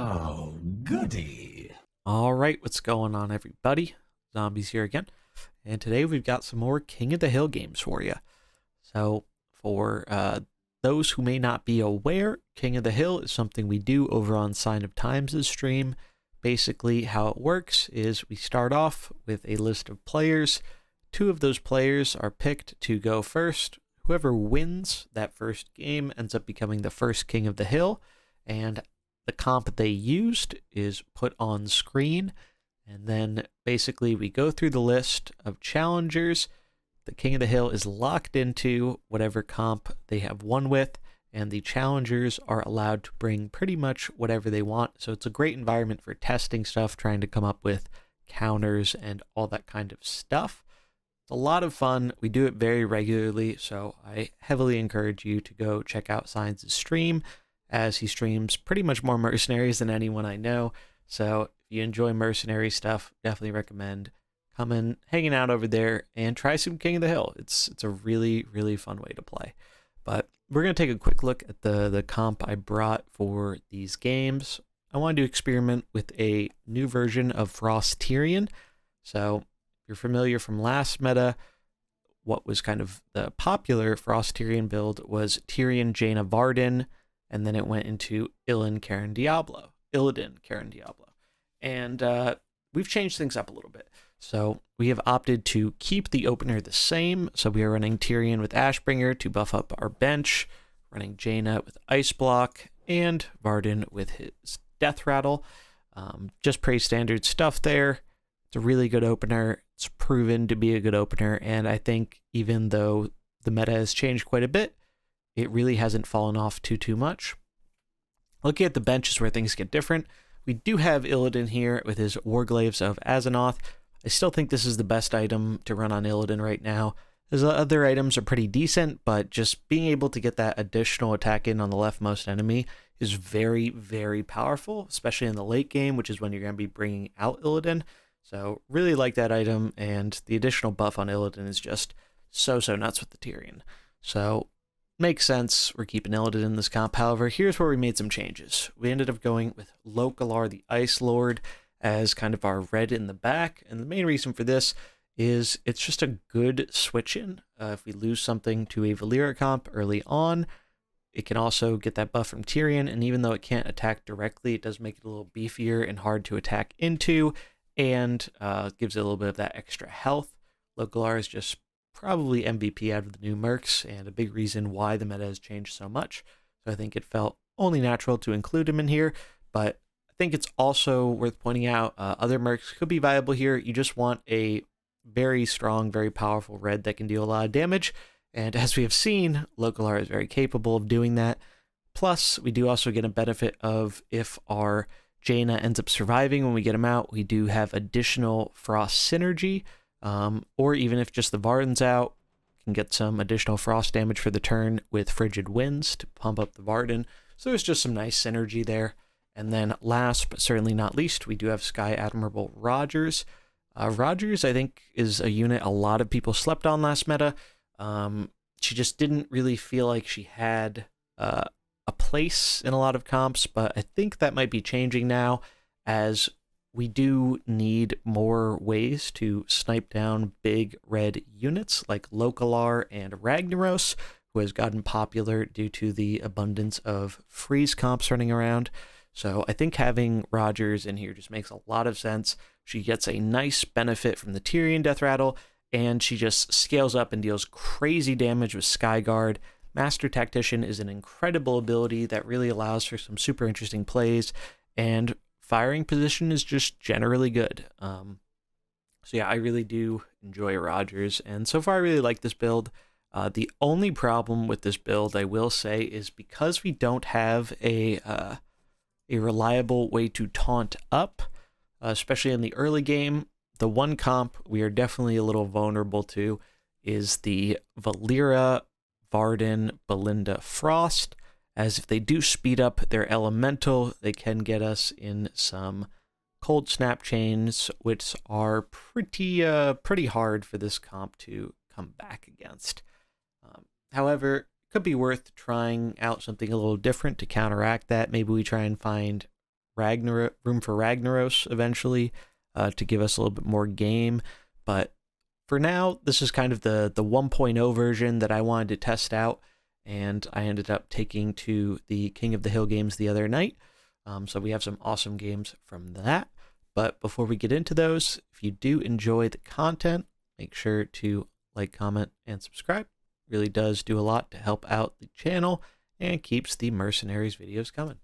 Oh, goody. All right, what's going on, everybody? Zombies here again. And today we've got some more King of the Hill games for you. So, for those who may not be aware, King of the Hill is something we do over on Sign of Times' stream. Basically, how it works is we start off with a list of players. Two of those players are picked to go first. Whoever wins that first game ends up becoming the first King of the Hill. And the comp they used is put on screen, and then basically we go through the list of challengers. The King of the Hill is locked into whatever comp they have won with, and the challengers are allowed to bring pretty much whatever they want. So it's a great environment for testing stuff, trying to come up with counters and all that kind of stuff. It's a lot of fun. We do it very regularly, so I heavily encourage you to go check out Science's stream, as he streams pretty much more Mercenaries than anyone I know. So if you enjoy Mercenary stuff, definitely recommend coming, hanging out over there, and try some King of the Hill. It's a really, really fun way to play. But we're going to take a quick look at the comp I brought for these games. I wanted to experiment with a new version of Frost Tirion. So if you're familiar from last meta, what was kind of the popular Frost Tirion build was Tirion, Jaina, Varden, and then it went into Illidan, Karen Diablo. And we've changed things up a little bit. So we have opted to keep the opener the same. So we are running Tirion with Ashbringer to buff up our bench, running Jaina with Ice Block, and Varden with his Death Rattle. Just pretty standard stuff there. It's a really good opener. It's proven to be a good opener, and I think even though the meta has changed quite a bit, it really hasn't fallen off too much. Looking at the benches where things get different, we do have Illidan here with his Warglaives of Azeroth. I still think this is the best item to run on Illidan right now. His other items are pretty decent, but just being able to get that additional attack in on the leftmost enemy is very, very powerful, especially in the late game, which is when you're going to be bringing out Illidan. So really like that item, and the additional buff on Illidan is just so nuts with the Tirion. So makes sense, we're keeping Illidan in this comp. However, here's where we made some changes. We ended up going with Lokholar, the Ice Lord, as kind of our red in the back, and the main reason for this is it's just a good switch-in. If we lose something to a Valyria comp early on, it can also get that buff from Tirion, and even though it can't attack directly, it does make it a little beefier and hard to attack into, and gives it a little bit of that extra health. Lokholar is just probably MVP out of the new mercs, and a big reason why the meta has changed so much. So I think it felt only natural to include him in here, but I think it's also worth pointing out other mercs could be viable here. You just want a very strong, very powerful red that can deal a lot of damage, and as we have seen, Lokholar is very capable of doing that. Plus, we do also get a benefit of if our Jaina ends up surviving when we get him out, we do have additional Frost synergy. Or even if just the Varden's out, can get some additional frost damage for the turn with Frigid Winds to pump up the Varden. So there's just some nice synergy there. And then last but certainly not least, we do have Sky Admiral Rogers. Rogers, I think, is a unit a lot of people slept on last meta. She just didn't really feel like she had a place in a lot of comps, but I think that might be changing now, as we do need more ways to snipe down big red units like Lokholar and Ragnaros, who has gotten popular due to the abundance of freeze comps running around. So I think having Rogers in here just makes a lot of sense. She gets a nice benefit from the Tirion Death Rattle, and she just scales up and deals crazy damage with Skyguard. Master Tactician is an incredible ability that really allows for some super interesting plays, and firing position is just generally good. So yeah, I really do enjoy Rogers, and so far I really like this build. The only problem with this build, I will say, is because we don't have a reliable way to taunt up, especially in the early game. The one comp we are definitely a little vulnerable to is the Valyria, Varden, Belinda, Frost, as if they do speed up their elemental, they can get us in some cold snap chains, which are pretty hard for this comp to come back against. However, it could be worth trying out something a little different to counteract that. Maybe we try and find room for Ragnaros eventually to give us a little bit more game. But for now, this is kind of the 1.0 version that I wanted to test out, and I ended up taking to the King of the Hill games the other night. So we have some awesome games from that. But before we get into those, if you do enjoy the content, make sure to like, comment, and subscribe. It really does do a lot to help out the channel and keeps the Mercenaries videos coming.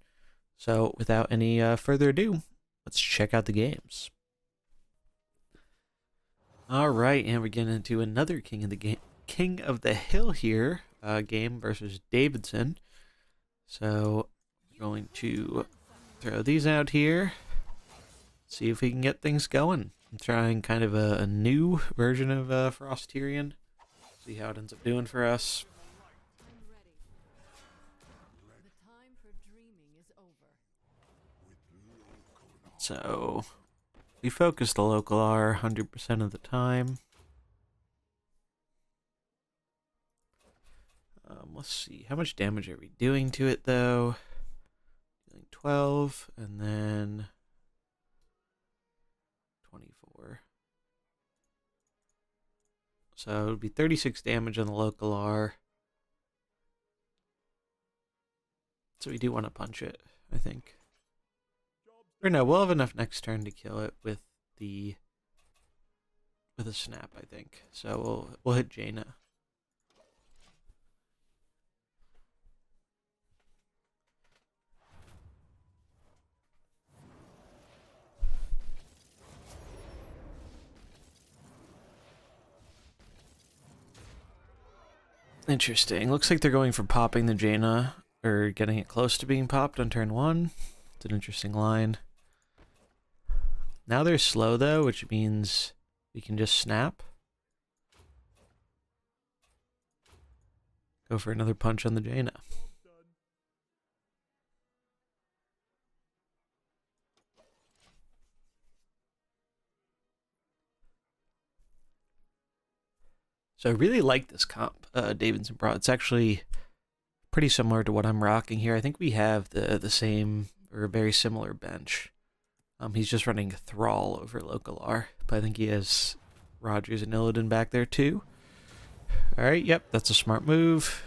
So without any further ado, let's check out the games. All right, and we're getting into another King of the Hill here game versus Davidson. So we're going to throw these out here, see if we can get things going. I'm trying kind of a new version of Frost Tirion. See how it ends up doing for us. So we focus the Lokholar 100% of the time. Let's see, how much damage are we doing to it though? Doing 12 and then 24. So it would be 36 damage on the Lokholar. So we do want to punch it, I think. Or no, we'll have enough next turn to kill it with a snap, I think. So we'll hit Jaina. Interesting. Looks like they're going for popping the Jaina, or getting it close to being popped on turn 1. It's an interesting line. Now they're slow though, which means we can just snap. Go for another punch on the Jaina. So I really like this comp Davidson brought. It's actually pretty similar to what I'm rocking here. I think we have the same or a very similar bench. He's just running Thrall over Lokholar, but I think he has Rogers and Illidan back there too. Alright, yep, that's a smart move.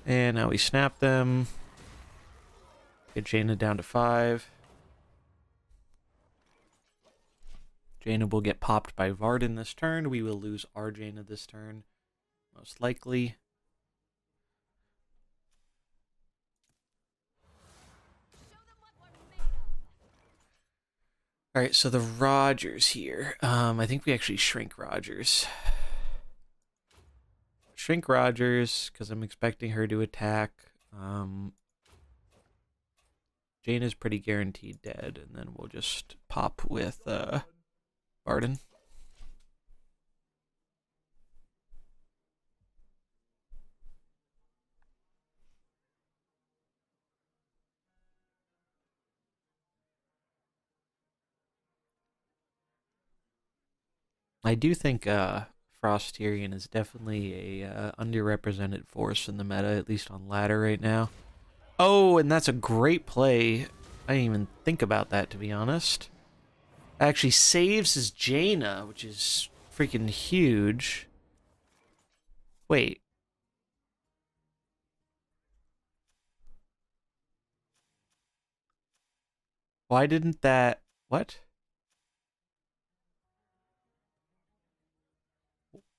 And now we snap them. Get Jaina down to 5. Jaina will get popped by Varden this turn. We will lose our Jaina this turn, most likely. Alright, so the Rogers here. I think we actually shrink Rogers. Shrink Rogers, because I'm expecting her to attack. Jaina's pretty guaranteed dead, and then we'll just pop with Varden. I do think Frost Tirion is definitely a underrepresented force in the meta, at least on ladder right now. Oh, and that's a great play. I didn't even think about that, to be honest. Actually saves his Jaina, which is freaking huge. Wait. Why didn't that... What?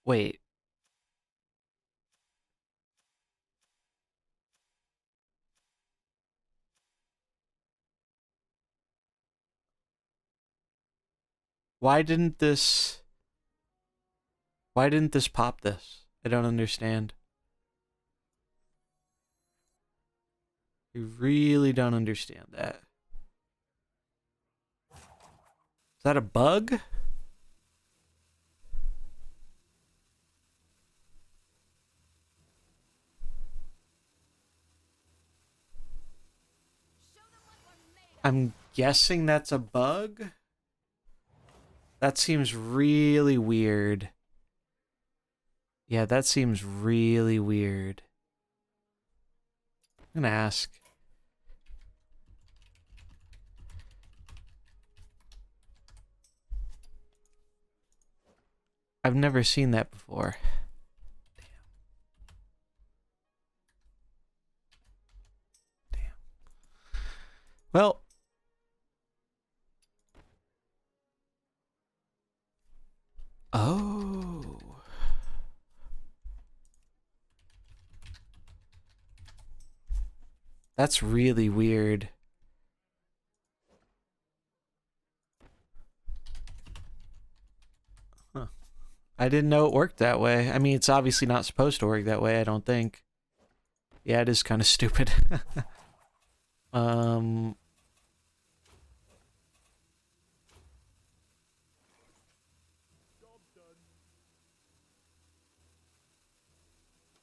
Wait. Why didn't this pop this? I don't understand. I really don't understand that. Is that a bug? I'm guessing that's a bug? That seems really weird. Yeah, that seems really weird. I'm gonna ask. I've never seen that before. Damn. Well. Oh. That's really weird. Huh. I didn't know it worked that way. I mean, it's obviously not supposed to work that way, I don't think. Yeah, it is kind of stupid.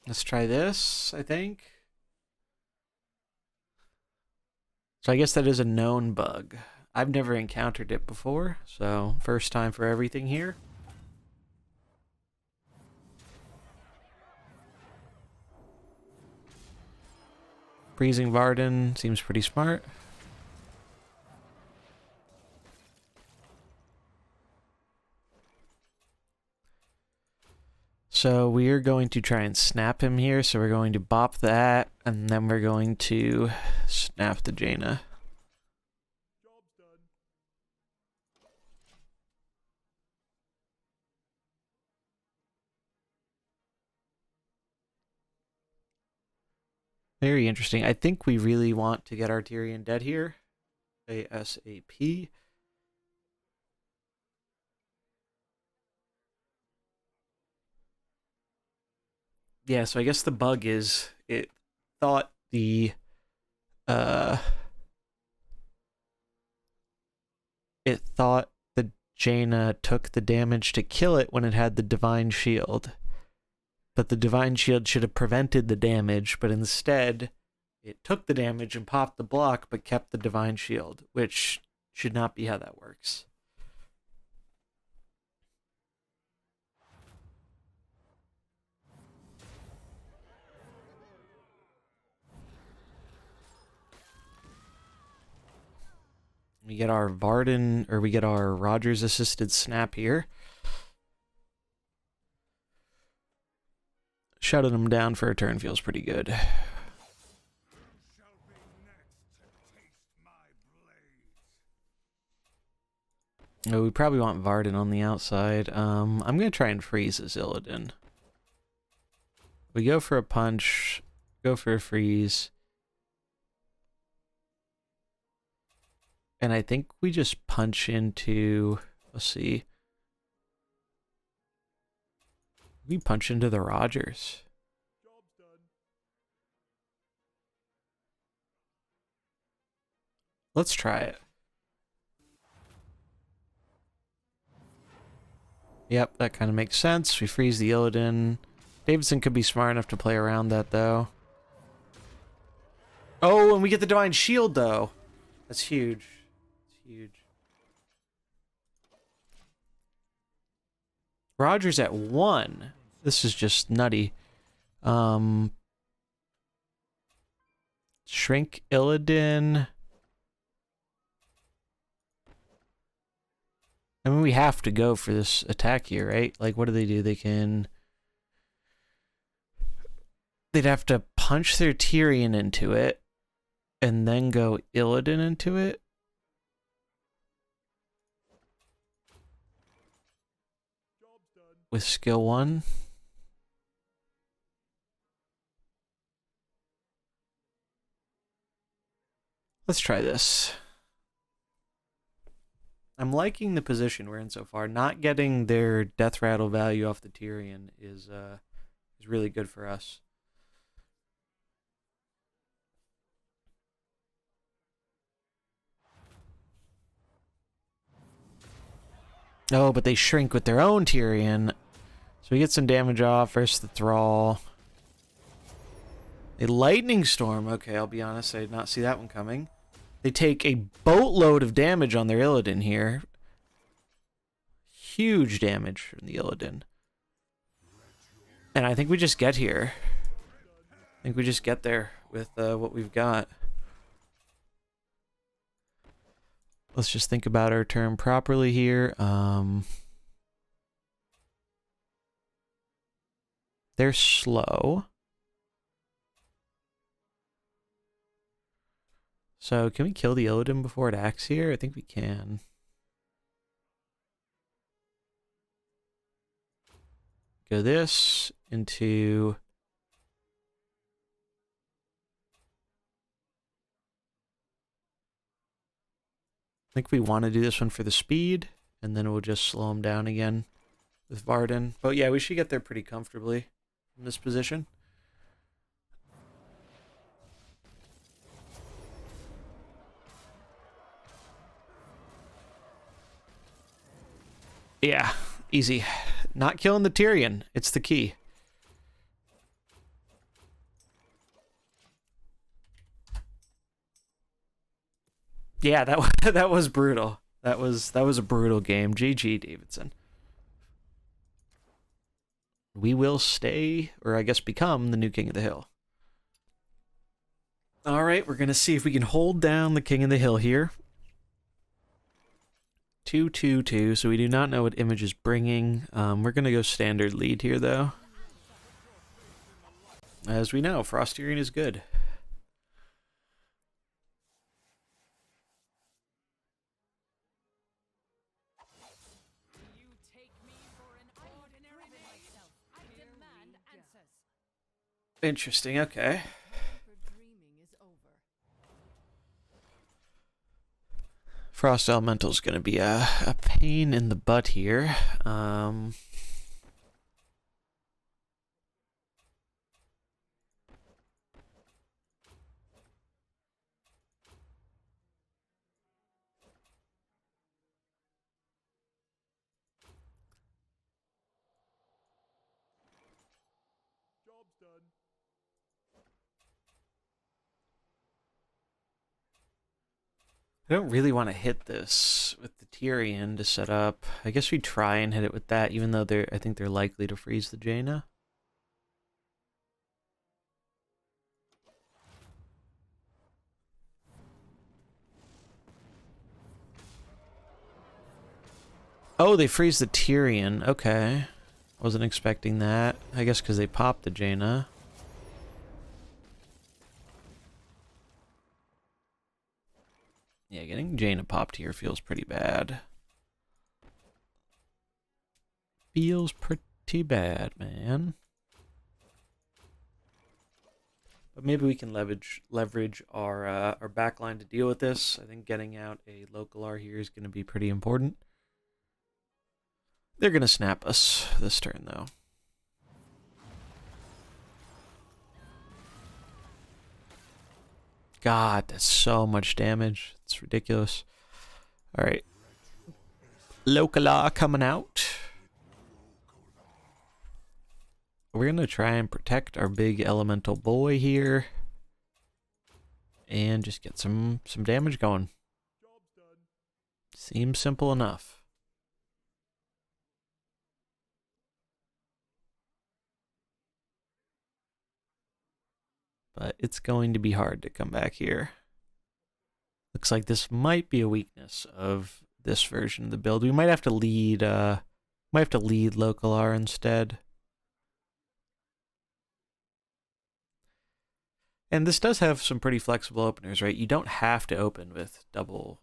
Let's try this, I think. So I guess that is a known bug. I've never encountered it before, so first time for everything here. Freezing Varden seems pretty smart. So we are going to try and snap him here. So we're going to bop that, and then we're going to snap the Jaina. Job's done. Very interesting. I think we really want to get our Tirion dead here. ASAP. Yeah, so I guess the bug is it thought the it thought the Jaina took the damage to kill it when it had the Divine Shield. But the Divine Shield should have prevented the damage, but instead it took the damage and popped the block but kept the Divine Shield, which should not be how that works. We get our Varden, or we get our Rogers assisted snap here. Shutting him down for a turn feels pretty good. Shall be next to taste my blade. Oh, we probably want Varden on the outside. I'm going to try and freeze this Illidan. We go for a punch, go for a freeze. And I think we just punch into, let's see. We punch into the Rogers. Job's done. Let's try it. Yep, that kind of makes sense. We freeze the Illidan. Davidson could be smart enough to play around that, though. Oh, and we get the Divine Shield, though. That's huge. It's huge. Rogers at 1. This is just nutty. Shrink Illidan. I mean, we have to go for this attack here, right? Like, what do? They can... They'd have to punch their Tirion into it, and then go Illidan into it. Job's done. With skill 1. Let's try this. I'm liking the position we're in so far. Not getting their death rattle value off the Tirion is really good for us. Oh, but they shrink with their own Tirion. So we get some damage off versus the Thrall. A Lightning Storm. Okay, I'll be honest, I did not see that one coming. They take a boatload of damage on their Illidan here. Huge damage from the Illidan. And I think we just get here. I think we just get there with what we've got. Let's just think about our turn properly here. They're slow. So can we kill the Illidan before it acts here? I think we can. Go this into... I think we want to do this one for the speed, and then we'll just slow him down again with Varden. But yeah, we should get there pretty comfortably from this position. Yeah, easy. Not killing the Tirion. It's the key. Yeah, that was brutal. That was a brutal game. GG, Davidson. We will stay, or I guess become, the new King of the Hill. All right, we're going to see if we can hold down the King of the Hill here. 2-2-2, so we do not know what Image is bringing. We're going to go standard lead here, though. As we know, Frosterian is good. You take me for an ordinary knave? I demand answers. Interesting, okay. Dreaming is over. Frost Elemental is going to be a pain in the butt here. Job's done. I don't really want to hit this with the Tirion to set up. I guess we try and hit it with that, even though I think they're likely to freeze the Jaina. Oh, they freeze the Tirion. Okay. Wasn't expecting that. I guess because they popped the Jaina. Yeah, getting Jaina popped here feels pretty bad. Feels pretty bad, man. But maybe we can leverage our backline to deal with this. I think getting out a Lokholar here is going to be pretty important. They're going to snap us this turn, though. God, that's so much damage. It's ridiculous. All right. Lokholar coming out. We're going to try and protect our big elemental boy here. And just get some damage going. Job's done. Seems simple enough. But it's going to be hard to come back here. Looks like this might be a weakness of this version of the build. We might have to lead Lokholar instead. And this does have some pretty flexible openers, right? You don't have to open with double,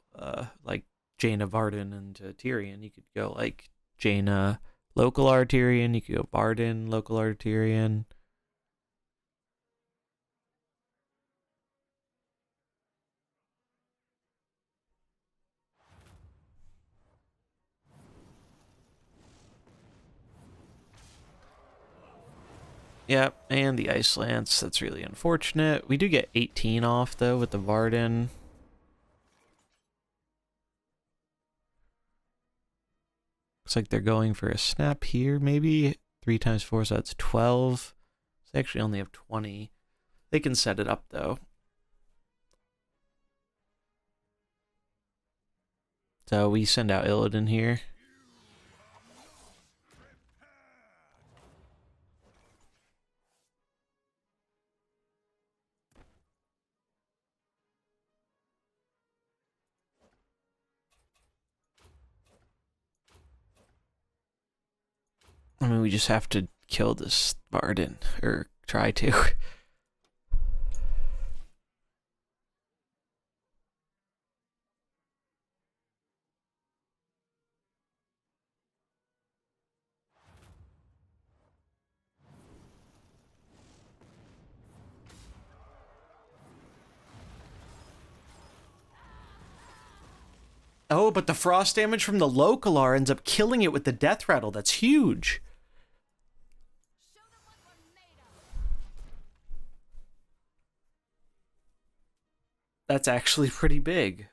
like Jaina Varden into Tirion. You could go like Jaina Lokholar Tirion. You could go Varden Lokholar Tirion. Yep, and the Ice Lance. That's really unfortunate. We do get 18 off, though, with the Varden. Looks like they're going for a snap here, maybe. 3 times 4, so that's 12. They actually only have 20. They can set it up, though. So we send out Illidan here. I mean, we just have to kill this Spartan, or try to. Oh, but the frost damage from the Lokholar ends up killing it with the death rattle. That's huge. Show them what we're made of. That's actually pretty big.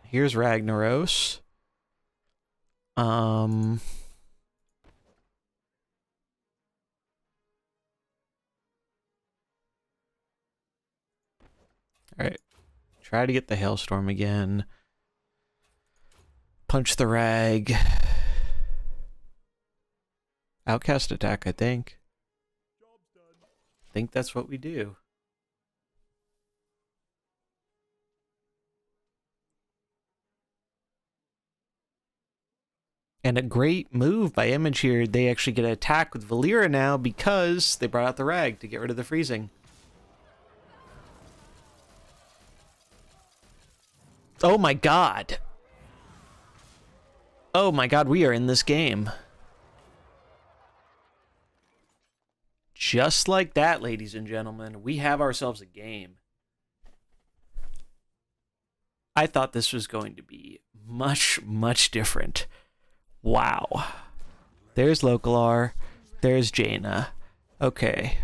Here's Ragnaros. Alright. Try to get the hailstorm again. Punch the rag. Outcast attack, I think. Job's done. I think that's what we do. And a great move by Image here. They actually get an attack with Valera now because they brought out the rag to get rid of the freezing. Oh my god. Oh my god, we are in this game. Just like that, ladies and gentlemen, we have ourselves a game. I thought this was going to be much, much different. Wow. There's Lokholar. There's Jaina. Okay.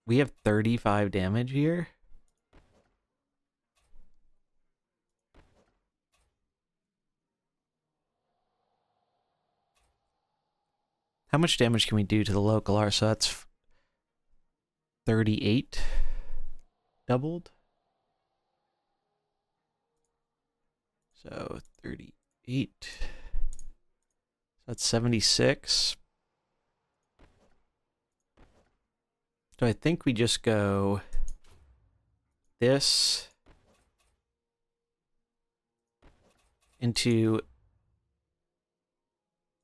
We have 35 damage here. How much damage can we do to the Lokholar? So that's 38 doubled. So 38. That's 76. So I think we just go this into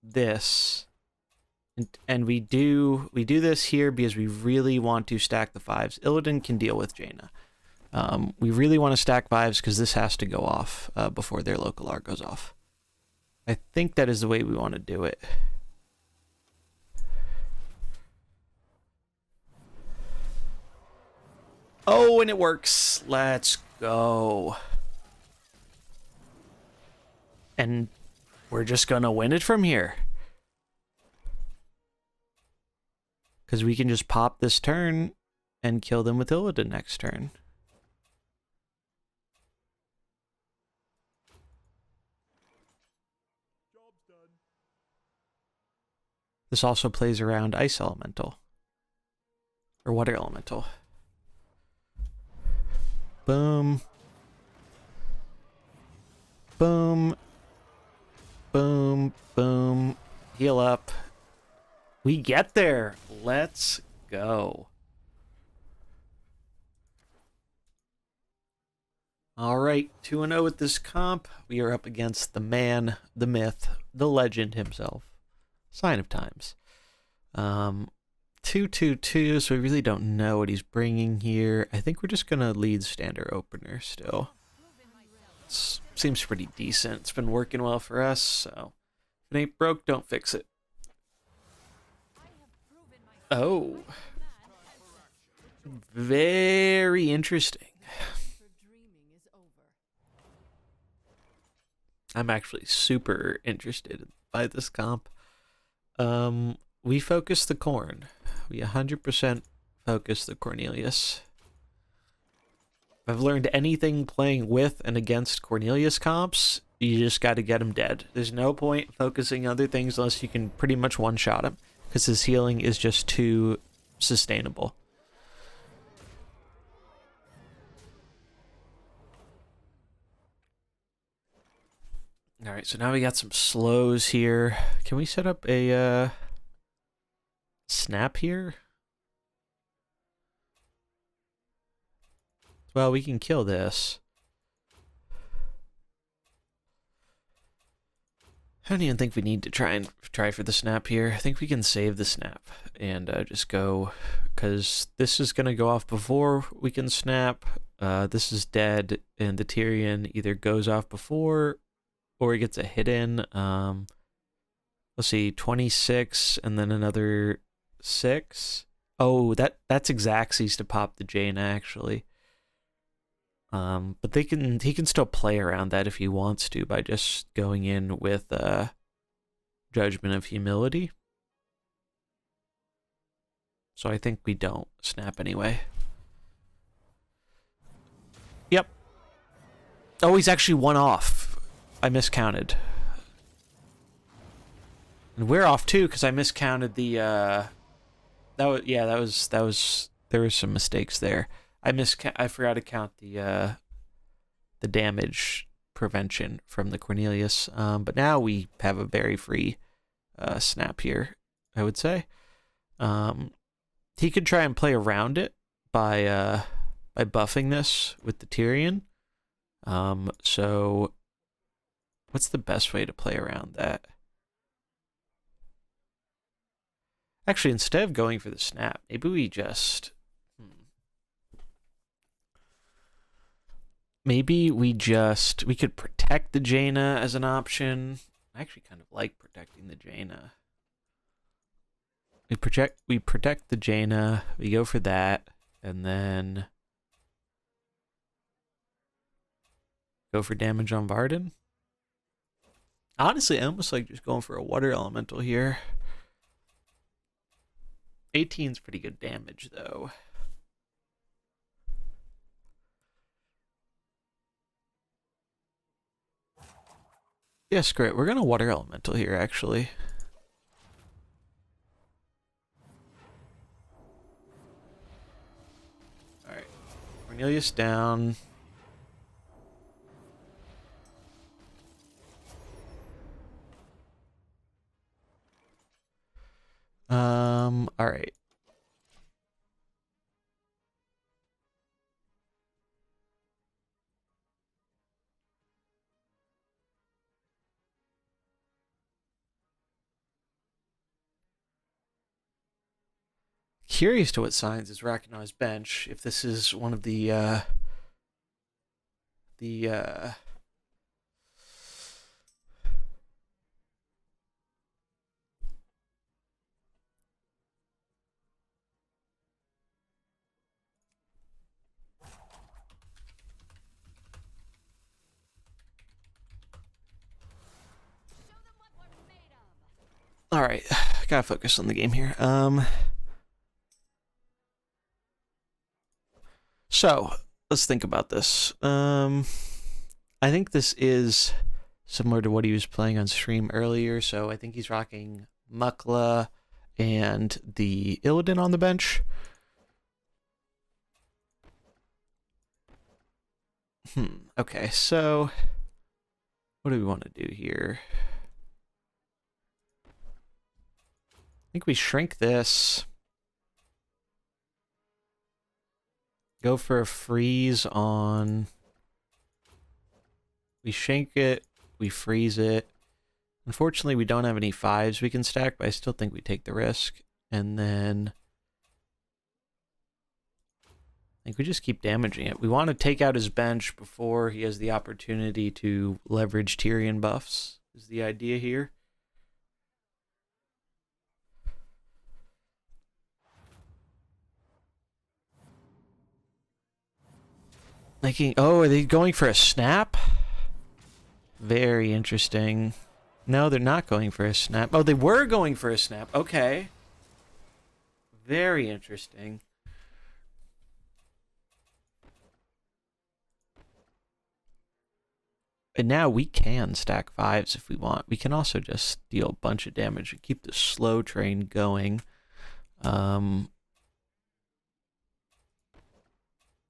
this. And we do this here because we really want to stack the 5s. Illidan can deal with Jaina. We really want to stack 5s because this has to go off before their Lokholar goes off. I think that is the way we want to do it. Oh, and it works. Let's go. And we're just going to win it from here. Because we can just pop this turn and kill them with Illidan next turn. Job's done. This also plays around Ice Elemental. Or Water Elemental. Boom. Boom. Boom. Boom. Heal up. We get there. Let's go. All right, 2-0 with this comp. We are up against the man, the myth, the legend himself. Sign of Times. 2-2-2, so we really don't know what he's bringing here. I think we're just going to lead standard opener still. Seems pretty decent. It's been working well for us, so if it ain't broke, don't fix it. Oh. Very interesting. I'm actually super interested by this comp. We focus the Corn. We 100% focus the Cornelius. If I've learned anything playing with and against Cornelius comps, you just got to get him dead. There's no point focusing other things unless you can pretty much one-shot him, because his healing is just too sustainable. All right, so now we got some slows here. Can we set up a snap here? Well, we can kill this. I don't even think we need to try for the snap here. I think we can save the snap and just go, because this is going to go off before we can snap. This is dead, and the Tirion either goes off before or he gets a hit in. Let's see, 26 and then another 6. Oh, that's Xaxes to pop the Jaina, actually. But he can still play around that if he wants to by just going in with Judgment of Humility. So I think we don't snap anyway. Yep. Oh, he's actually one off. I miscounted. And we're off too because I miscounted the there were some mistakes there. I forgot to count the damage prevention from the Cornelius. But now we have a very free snap here, I would say. He could try and play around it by buffing this with the Tirion. So what's the best way to play around that? Actually, instead of going for the snap, maybe we just... Maybe we could protect the Jaina as an option. I actually kind of like protecting the Jaina. We protect the Jaina, we go for that, and then go for damage on Varden. Honestly, I almost like just going for a water elemental here. 18's pretty good damage, though. Yeah, screw it. We're going to water elemental here, actually. Alright. Cornelius down. Alright. Curious to what signs is Ragnaros' bench. If this is one of the Alright, gotta focus on the game here. So, let's think about this. I think this is similar to what he was playing on stream earlier, so I think he's rocking Mukla and the Illidan on the bench. Okay, so what do we want to do here? I think we shrink this. Go for a freeze on... We shank it, we freeze it. Unfortunately, we don't have any 5s we can stack, but I still think we take the risk. And then... I think we just keep damaging it. We want to take out his bench before he has the opportunity to leverage Tirion buffs, is the idea here. Oh, are they going for a snap? Very interesting. No, they're not going for a snap. Oh, they were going for a snap. Okay. Very interesting. And now we can stack 5s if we want. We can also just deal a bunch of damage and keep the slow train going.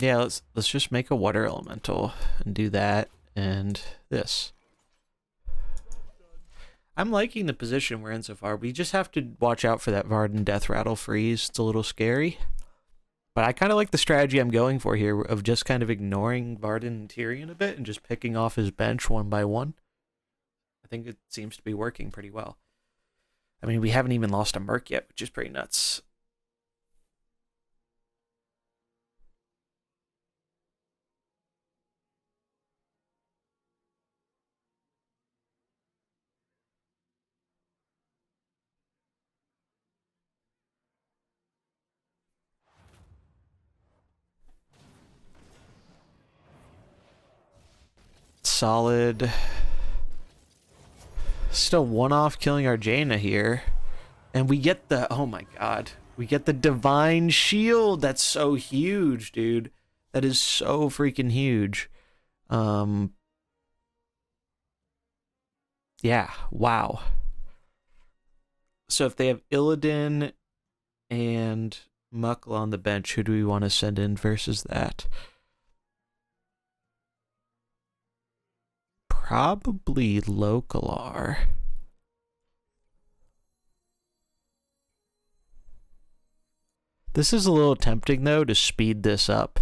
Yeah, let's just make a water elemental and do that and this. I'm liking the position we're in so far. We just have to watch out for that Varden Death Rattle freeze. It's a little scary. But I kind of like the strategy I'm going for here of just kind of ignoring Varden and Tirion a bit and just picking off his bench one by one. I I think it seems to be working pretty well. I mean, we haven't even lost a merc yet, which is pretty nuts. Solid. Still one off killing our Jaina here. And we get the, oh my god. We get the divine shield. That's so huge, dude. That is so freaking huge. Yeah, wow. So if they have Illidan and Muckla on the bench, who do we want to send in versus that? Probably Lokholar. This is a little tempting, though, to speed this up.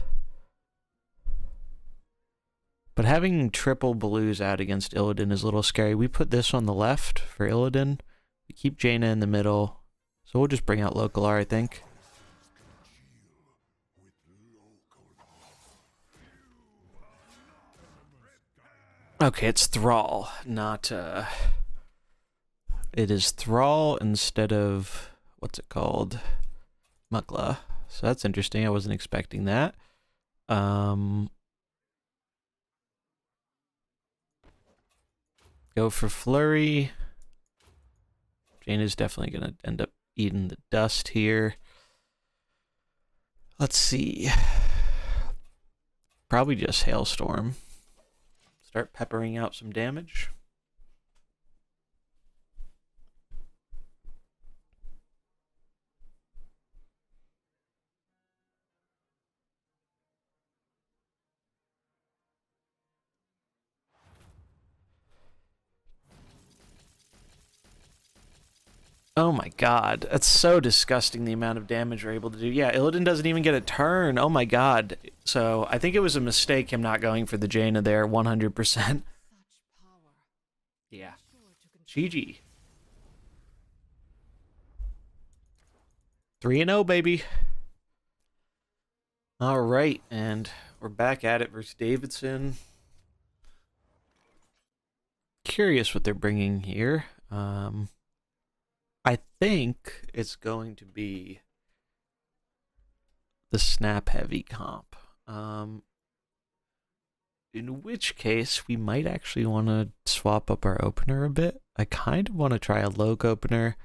But having triple blues out against Illidan is a little scary. We put this on the left for Illidan. We keep Jaina in the middle. So we'll just bring out Lokholar, I think. Okay, it's Thrall, not, it is Thrall instead of, what's it called? Muckla. So that's interesting. I wasn't expecting that. Go for Flurry. Jane is definitely going to end up eating the dust here. Let's see. Probably just Hailstorm. Start peppering out some damage. Oh my god, that's so disgusting, the amount of damage we're able to do. Yeah, Illidan doesn't even get a turn. Oh my god. So I think it was a mistake him not going for the Jaina there, 100%. Yeah. GG. 3-0, baby. All right, and we're back at it versus Davidson. Curious what they're bringing here. I think it's going to be the snap heavy comp. In which case, we might actually want to swap up our opener a bit. I kind of want to try a Loke opener,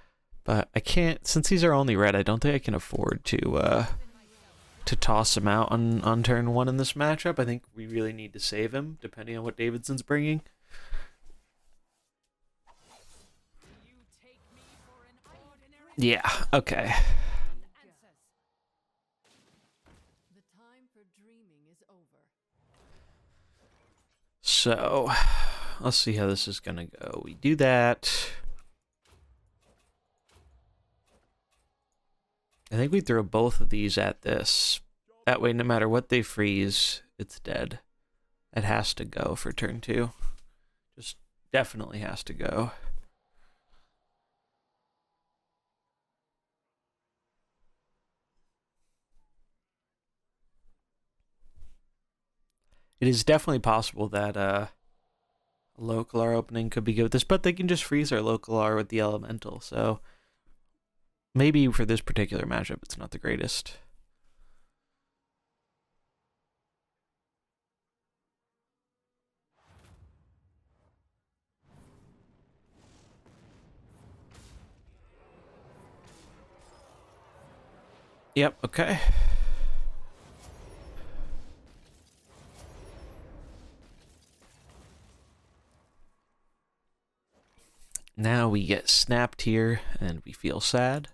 but I can't, since these are only red, I don't think I can afford to toss him out on turn 1 in this matchup. I think we really need to save him, depending on what Davidson's bringing. Yeah, okay. So, let's see how this is gonna go. We do that. I think we throw both of these at this. That way, no matter what they freeze, it's dead. It has to go for turn 2. Just definitely has to go. It is definitely possible that Lokholar opening could be good with this, but they can just freeze our Lokholar with the Elemental, so maybe for this particular matchup it's not the greatest. Yep, okay. Now we get snapped here, and we feel sad.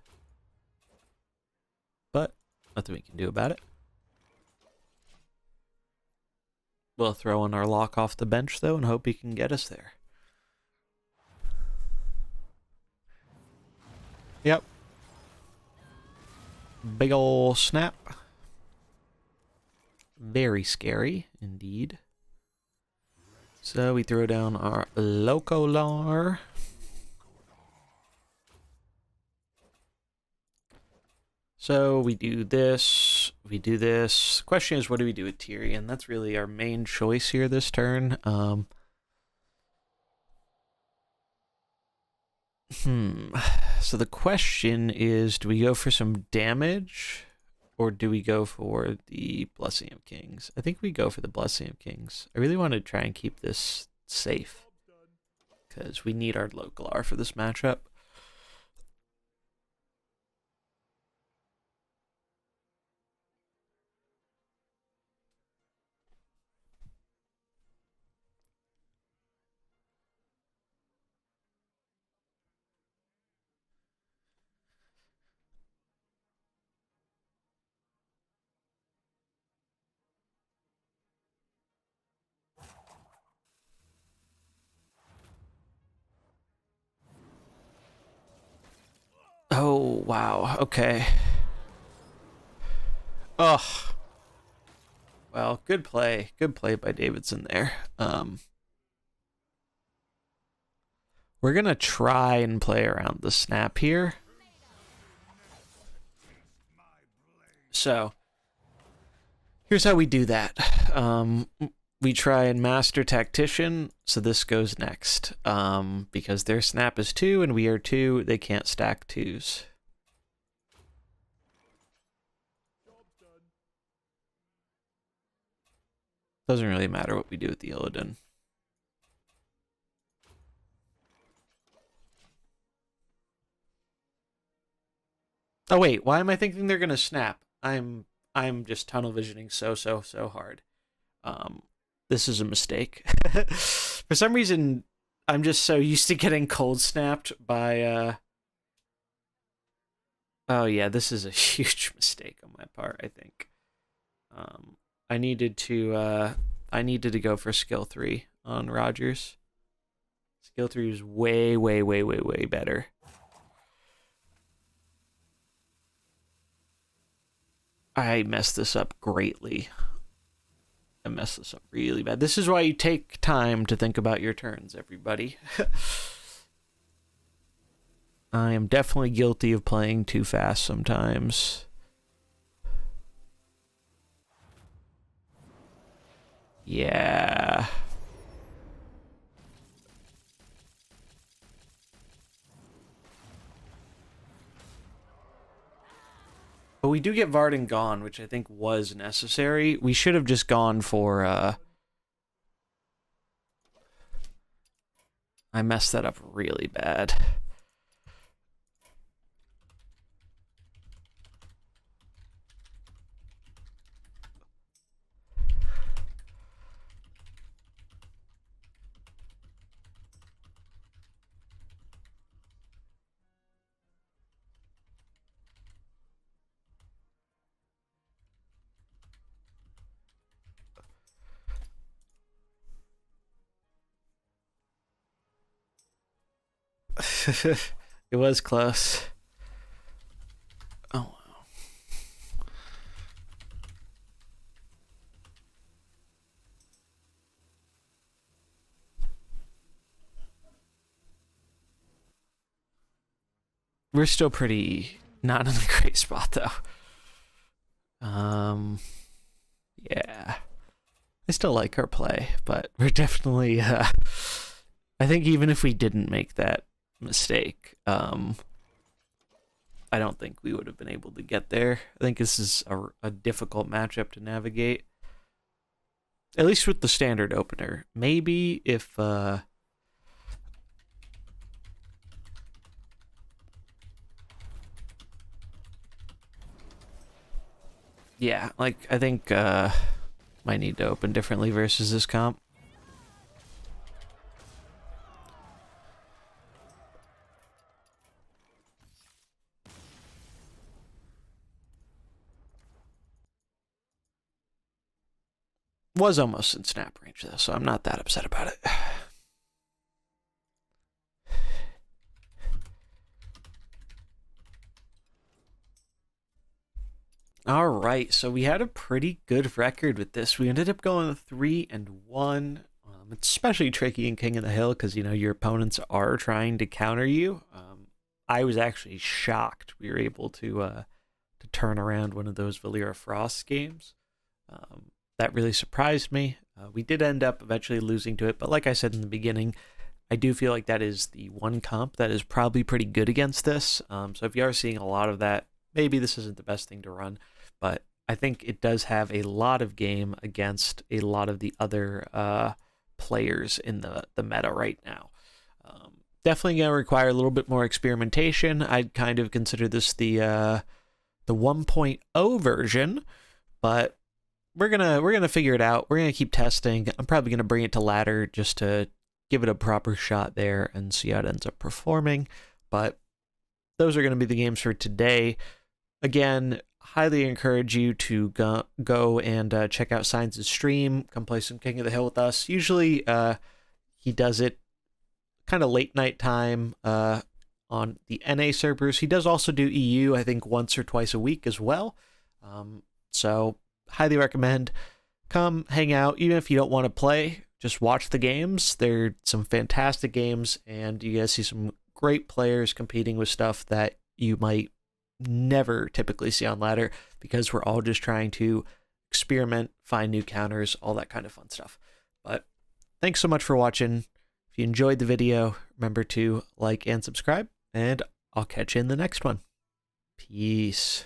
But nothing we can do about it. We'll throw in our lock off the bench, though, and hope he can get us there. Yep. Big ol' snap. Very scary, indeed. So we throw down our Lokholar. So we do this, we do this. Question is, what do we do with Tirion? That's really our main choice here this turn. So the question is, do we go for some damage or do we go for the Blessing of Kings? I think we go for the Blessing of Kings. I really want to try and keep this safe because we need our Lokholar for this matchup. Oh, wow. Okay. Ugh. Well, good play. Good play by Davidson there. We're going to try and play around the snap here. So, here's how we do that. We try and master Tactician, so this goes next. Because their snap is 2 and we are 2, they can't stack 2s. Doesn't really matter what we do with the Illidan. Oh wait, why am I thinking they're gonna snap? I'm just tunnel visioning so hard. This is a mistake. For some reason, I'm just so used to getting cold snapped by Oh yeah, this is a huge mistake on my part, I think. I needed to go for skill 3 on Rogers. Skill 3 is way better. I messed this up greatly. I messed this up really bad. This is why you take time to think about your turns, everybody. I am definitely guilty of playing too fast sometimes. Yeah. But we do get Varden gone, which I think was necessary. We should have just gone for, I messed that up really bad. It was close. Oh, wow. We're still pretty not in a great spot, though. Yeah. I still like our play, but we're definitely, I think even if we didn't make that mistake, I don't think we would have been able to get there. I think this is a difficult matchup to navigate. At least with the standard opener. Maybe if, yeah, like, I think, might need to open differently versus this comp. Was almost in snap range, though, so I'm not that upset about it. All right, so we had a pretty good record with this. We ended up going 3-1. It's especially tricky in King of the Hill because, you know, your opponents are trying to counter you. I was actually shocked we were able to turn around one of those Valyria Frost games. That really surprised me. We did end up eventually losing to it, but like I said in the beginning, I do feel like that is the one comp that is probably pretty good against this. So if you are seeing a lot of that, maybe this isn't the best thing to run, but I think it does have a lot of game against a lot of the other players in the meta right now. Definitely going to require a little bit more experimentation. I'd kind of consider this the 1.0 version, but we're gonna figure it out. We're gonna keep testing. I'm probably gonna bring it to ladder just to give it a proper shot there and see how it ends up performing. But those are gonna be the games for today. Again, highly encourage you to go and check out Science's stream. Come play some King of the Hill with us. Usually, he does it kind of late night time on the NA servers. He does also do EU, I think, once or twice a week as well. So highly recommend. Come hang out. Even if you don't want to play, just watch the games. They're some fantastic games, and you guys see some great players competing with stuff that you might never typically see on ladder, because we're all just trying to experiment, find new counters, all that kind of fun stuff. But thanks so much for watching. If you enjoyed the video, remember to like and subscribe, and I'll catch you in the next one. Peace.